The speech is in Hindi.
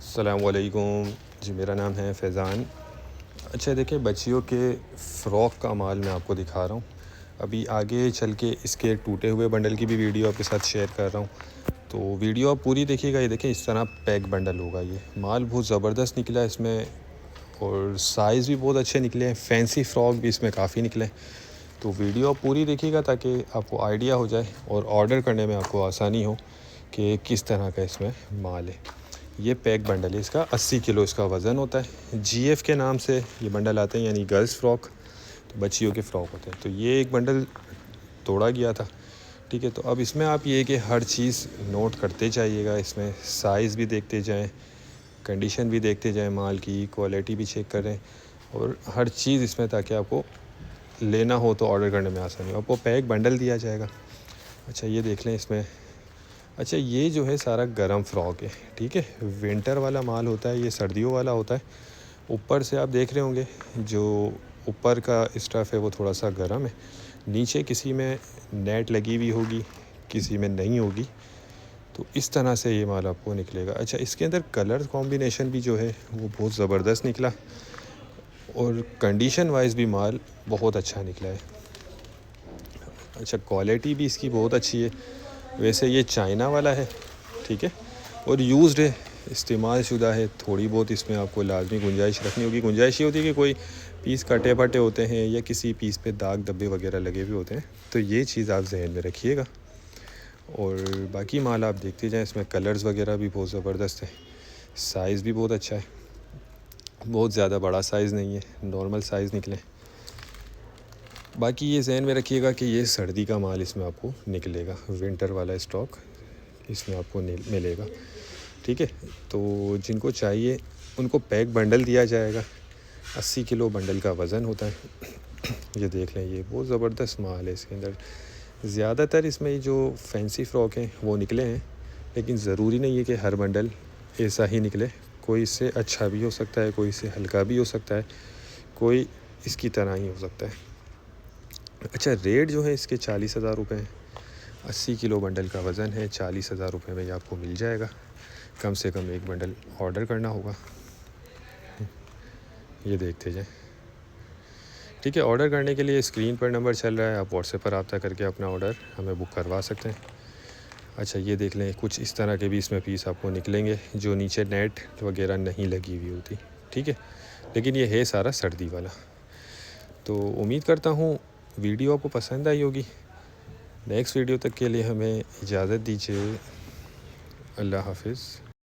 अस्सलामुअलैकुम जी, मेरा नाम है फैज़ान। अच्छा देखिए, बच्चियों के फ़्रॉक का माल मैं आपको दिखा रहा हूँ। अभी आगे चल के इसके टूटे हुए बंडल की भी वीडियो आपके साथ शेयर कर रहा हूँ, तो वीडियो आप पूरी देखिएगा। ये देखें, इस तरह पैक बंडल होगा। ये माल बहुत ज़बरदस्त निकला है इसमें, और साइज़ भी बहुत अच्छे निकले हैं। फैंसी फ़्रॉक भी इसमें काफ़ी निकले हैं। तो वीडियो आप पूरी देखिएगा ताकि आपको आइडिया हो जाए और ऑर्डर करने में आपको आसानी हो कि किस तरह का इसमें माल है। ये पैक बंडल है, इसका 80 किलो इसका वज़न होता है। जीएफ के नाम से ये बंडल आते हैं, यानी गर्ल्स फ़्रॉक, तो बच्चियों के फ़्रॉक होते हैं। तो ये एक बंडल तोड़ा गया था, ठीक है। तो अब इसमें आप ये कि हर चीज़ नोट करते जाइएगा, इसमें साइज़ भी देखते जाएं, कंडीशन भी देखते जाएं, माल की क्वालिटी भी चेक करें, और हर चीज़ इसमें, ताकि आपको लेना हो तो ऑर्डर करने में आसानी हो। आपको पैक बंडल दिया जाएगा। अच्छा, ये देख लें इसमें। अच्छा, ये जो है सारा गरम फ़्रॉक है, ठीक है। विंटर वाला माल होता है, ये सर्दियों वाला होता है। ऊपर से आप देख रहे होंगे, जो ऊपर का स्टफ़ है वो थोड़ा सा गर्म है। नीचे किसी में नेट लगी हुई होगी, किसी में नहीं होगी। तो इस तरह से ये माल आपको निकलेगा। अच्छा, इसके अंदर कलर कॉम्बिनेशन भी जो है वो बहुत ज़बरदस्त निकला, और कंडीशन वाइज भी माल बहुत अच्छा निकला है। अच्छा, क्वालिटी भी इसकी बहुत अच्छी है। वैसे ये चाइना वाला है, ठीक है, और यूज़्ड है, इस्तेमाल शुदा है। थोड़ी बहुत इसमें आपको लाजमी गुंजाइश रखनी होगी। गुंजाइश ये होती है कि कोई पीस कटे फटे होते हैं, या किसी पीस पे दाग धब्बे वगैरह लगे हुए होते हैं, तो ये चीज़ आप जहन में रखिएगा। और बाकी माल आप देखते जाएं, इसमें कलर्स वगैरह भी बहुत ज़बरदस्त है। साइज़ भी बहुत अच्छा है, बहुत ज़्यादा बड़ा साइज़ नहीं है, नॉर्मल साइज़ निकले। बाकी ये जहन में रखिएगा कि ये सर्दी का माल इसमें आपको निकलेगा, विंटर वाला स्टॉक इसमें आपको मिलेगा, ठीक है। तो जिनको चाहिए उनको पैक बंडल दिया जाएगा। 80 किलो बंडल का वज़न होता है। ये देख लें, ये बहुत ज़बरदस्त माल है। इसके अंदर ज़्यादातर इसमें जो फैंसी फ़्रॉक हैं वो निकले हैं, लेकिन ज़रूरी नहीं है कि हर बंडल ऐसा ही निकले। कोई इससे अच्छा भी हो सकता है, कोई इससे हल्का भी हो सकता है, कोई इसकी तरह ही हो सकता है। अच्छा, रेट जो है इसके 40,000 रुपये हैं। 80 किलो बंडल का वज़न है, 40,000 रुपये में ये आपको मिल जाएगा। कम से कम एक बंडल ऑर्डर करना होगा। ये देखते जाएं, ठीक है। ऑर्डर करने के लिए स्क्रीन पर नंबर चल रहा है, आप व्हाट्सएप पर रब्ता करके अपना ऑर्डर हमें बुक करवा सकते हैं। अच्छा, ये देख लें, कुछ इस तरह के भी इसमें पीस आपको निकलेंगे, जो नीचे नेट वगैरह नहीं लगी हुई होती, ठीक है। लेकिन ये है सारा सर्दी वाला। तो उम्मीद करता हूँ वीडियो आपको पसंद आई होगी। नेक्स्ट वीडियो तक के लिए हमें इजाज़त दीजिए। अल्लाह हाफ़िज़।